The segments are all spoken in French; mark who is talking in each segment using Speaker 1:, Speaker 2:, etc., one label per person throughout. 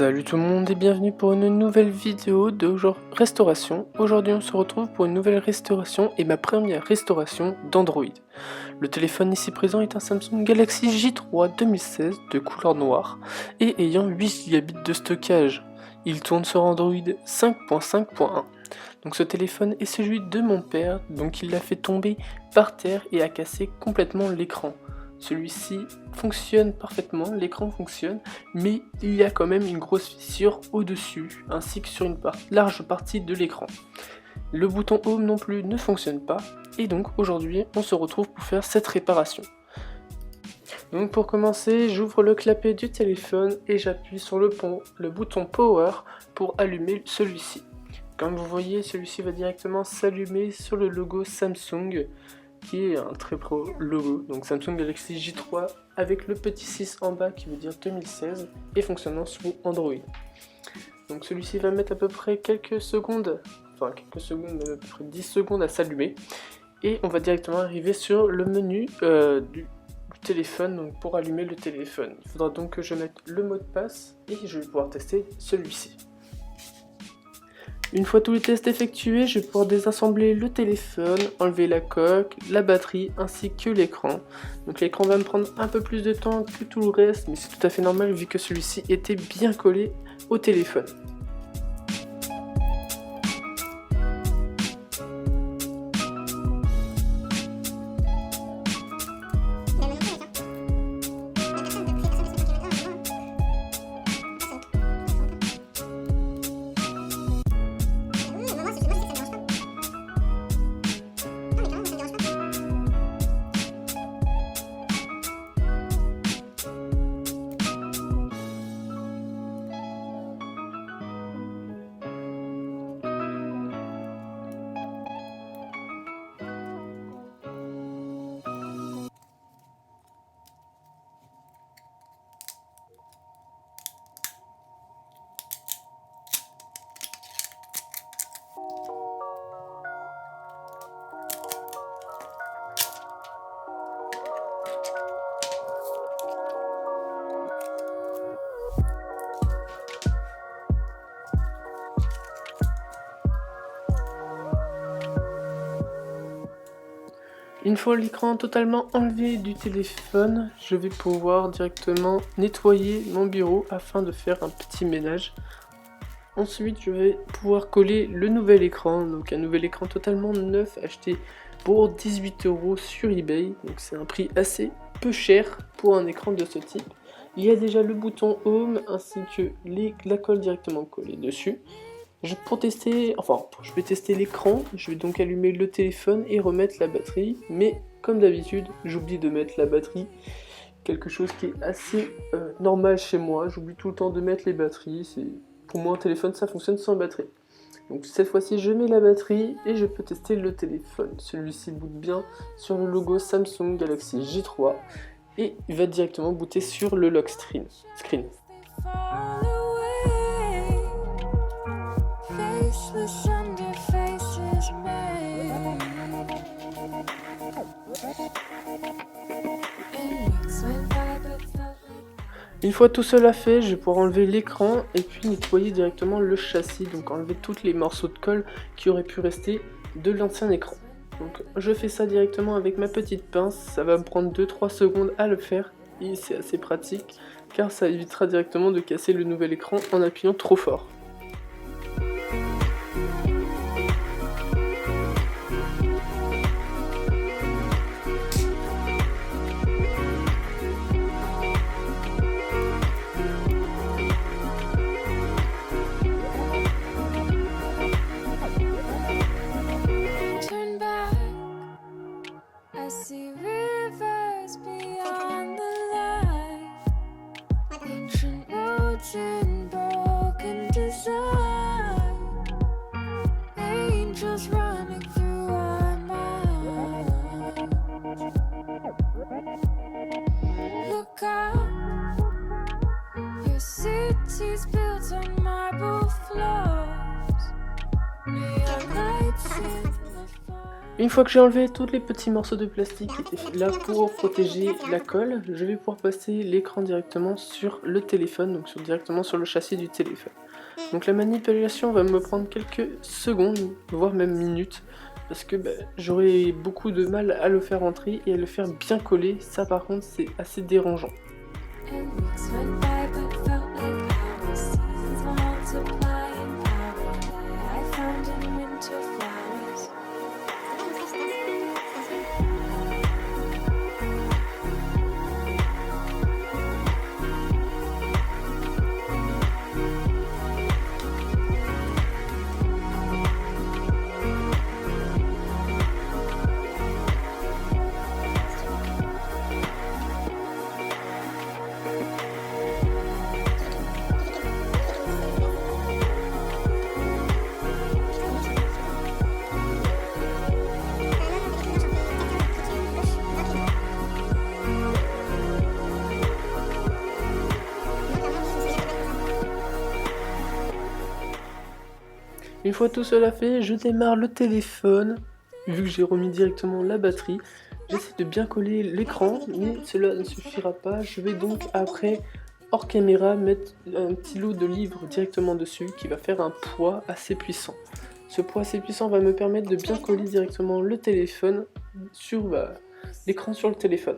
Speaker 1: Salut tout le monde et bienvenue pour une nouvelle vidéo de genre restauration. Aujourd'hui on se retrouve pour une nouvelle restauration et ma première restauration d'Android. Le téléphone ici présent est un Samsung Galaxy J3 2016 de couleur noire et ayant 8 Go de stockage. Il tourne sur Android 5.5.1. Donc ce téléphone est celui de mon père, donc il l'a fait tomber par terre et a cassé complètement l'écran. Celui-ci fonctionne parfaitement, l'écran fonctionne, mais il y a quand même une grosse fissure au-dessus, ainsi que sur une large partie de l'écran. Le bouton Home non plus ne fonctionne pas, et donc aujourd'hui on se retrouve pour faire cette réparation. Donc pour commencer, j'ouvre le clapet du téléphone et j'appuie sur le bouton Power pour allumer celui-ci. Comme vous voyez, celui-ci va directement s'allumer sur le logo Samsung, qui est un très pro logo, donc Samsung Galaxy J3 avec le petit 6 en bas qui veut dire 2016 et fonctionnant sous Android. Donc celui-ci va mettre à peu près quelques secondes, même à peu près 10 secondes à s'allumer et on va directement arriver sur le menu du téléphone, donc pour allumer le téléphone. Il faudra donc que je mette le mot de passe et je vais pouvoir tester celui-ci. Une fois tous les tests effectués, je vais pouvoir désassembler le téléphone, enlever la coque, la batterie ainsi que l'écran. Donc l'écran va me prendre un peu plus de temps que tout le reste, mais c'est tout à fait normal vu que celui-ci était bien collé au téléphone. Une fois l'écran totalement enlevé du téléphone, je vais pouvoir directement nettoyer mon bureau afin de faire un petit ménage. Ensuite, je vais pouvoir coller le nouvel écran, donc un nouvel écran totalement neuf acheté pour 18 € sur eBay, donc c'est un prix assez peu cher pour un écran de ce type. Il y a déjà le bouton Home ainsi que la colle directement collée dessus. Je vais tester l'écran, je vais donc allumer le téléphone et remettre la batterie, mais comme d'habitude, j'oublie de mettre la batterie, quelque chose qui est assez normal chez moi, j'oublie tout le temps de mettre les batteries, pour moi un téléphone ça fonctionne sans batterie. Donc cette fois-ci je mets la batterie et je peux tester le téléphone, celui-ci boot bien sur le logo Samsung Galaxy J3 et il va directement booter sur le lock screen. Une fois tout cela fait, je vais pouvoir enlever l'écran et puis nettoyer directement le châssis, donc enlever tous les morceaux de colle qui auraient pu rester de l'ancien écran. Donc je fais ça directement avec ma petite pince, ça va me prendre 2-3 secondes à le faire et c'est assez pratique car ça évitera directement de casser le nouvel écran en appuyant trop fort. Une fois que j'ai enlevé tous les petits morceaux de plastique qui étaient là pour protéger la colle, je vais pouvoir passer l'écran directement sur le téléphone, donc directement sur le châssis du téléphone. Donc la manipulation va me prendre quelques secondes, voire même minutes, parce que j'aurai beaucoup de mal à le faire entrer et à le faire bien coller. Ça par contre c'est assez dérangeant. Une fois tout cela fait, je démarre le téléphone, vu que j'ai remis directement la batterie. J'essaie de bien coller l'écran, mais cela ne suffira pas. Je vais donc après, hors caméra, mettre un petit lot de livres directement dessus qui va faire un poids assez puissant. Ce poids assez puissant va me permettre de bien coller directement le téléphone sur l'écran sur le téléphone.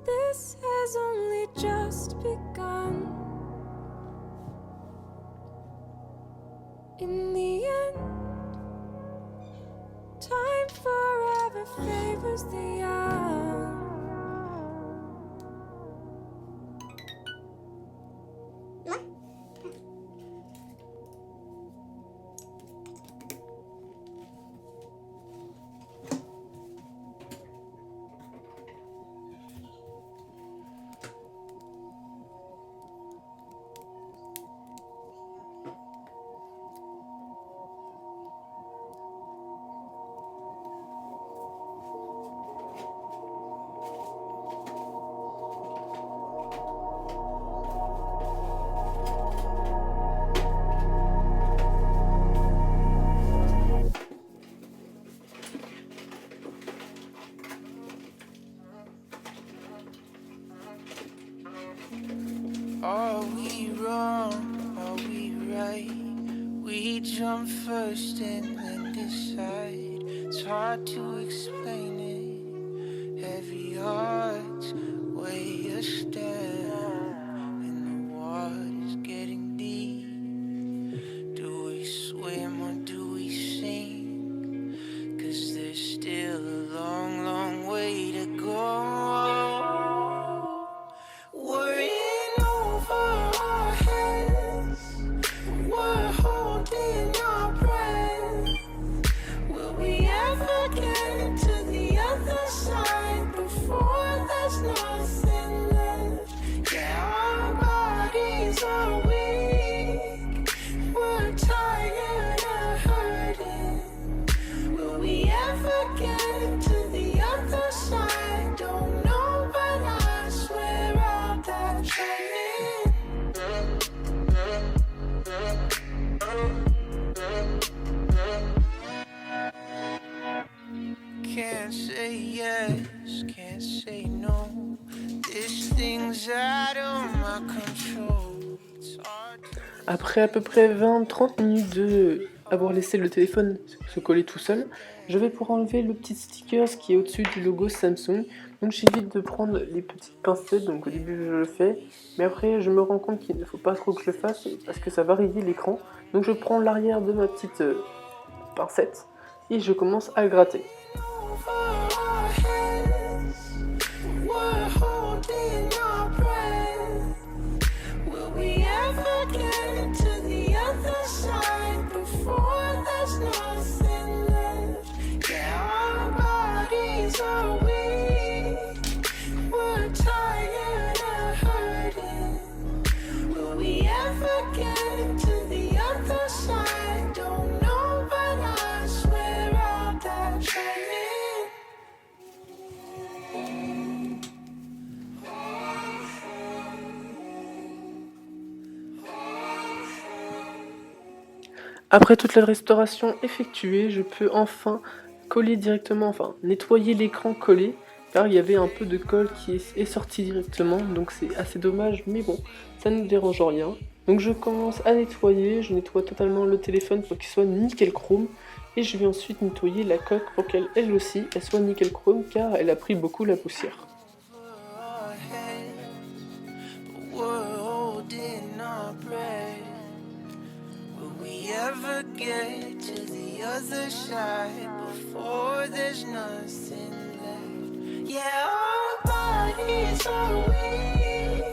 Speaker 1: This has only just begun. In the end, time forever favors the young.
Speaker 2: Are we wrong? Are we right? We jump first and then decide. It's hard to explain it. Heavy hearts weigh us down, and the water's getting deep. Do we swim or do we sink? 'Cause there's still a long, long way to go. Can't say yes, can't say no. This thing's out of my control.
Speaker 1: Après à peu près 20-30 minutes de avoir laissé le téléphone se coller tout seul, je vais pour enlever le petit sticker qui est au-dessus du logo Samsung. Donc j'évite de prendre les petites pincettes, donc au début je le fais, mais après je me rends compte qu'il ne faut pas trop que je le fasse parce que ça va rayer l'écran. Donc je prends l'arrière de ma petite pincette et je commence à gratter. Après toute la restauration effectuée, je peux enfin coller directement, enfin nettoyer l'écran collé, car il y avait un peu de colle qui est sorti directement, donc c'est assez dommage, mais bon, ça ne dérange rien. Donc je commence à nettoyer, je nettoie totalement le téléphone pour qu'il soit nickel chrome, et je vais ensuite nettoyer la coque pour qu'elle aussi elle soit nickel chrome, car elle a pris beaucoup la poussière.
Speaker 2: our head, but we're holding our breath. Will we ever get to the other side before there's nothing left? Yeah, our bodies are weak,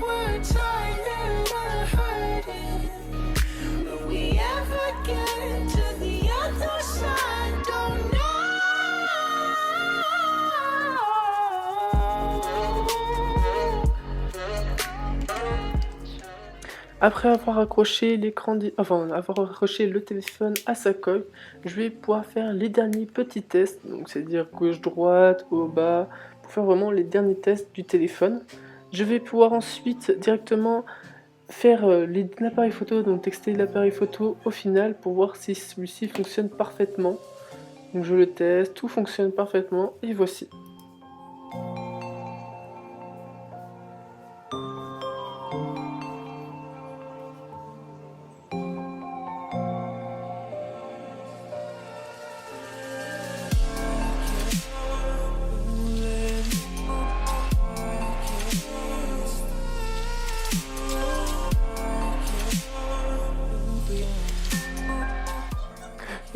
Speaker 2: we're tired of hurting. Will we ever get to the other side? Don't know.
Speaker 1: Après avoir accroché avoir accroché le téléphone à sa coque, je vais pouvoir faire les derniers petits tests, donc c'est-à-dire gauche-droite, haut, bas, pour faire vraiment les derniers tests du téléphone. Je vais pouvoir ensuite directement faire l'appareil photo, donc texter l'appareil photo au final pour voir si celui-ci fonctionne parfaitement. Donc je le teste, tout fonctionne parfaitement et voici.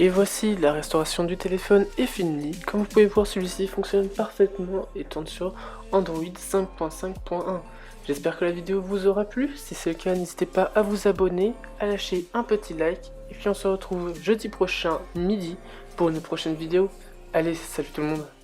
Speaker 1: Et voici, la restauration du téléphone est finie. Comme vous pouvez voir, celui-ci fonctionne parfaitement et tourne sur Android 5.5.1. J'espère que la vidéo vous aura plu. Si c'est le cas, n'hésitez pas à vous abonner, à lâcher un petit like. Et puis on se retrouve jeudi prochain, midi, pour une prochaine vidéo. Allez, salut tout le monde!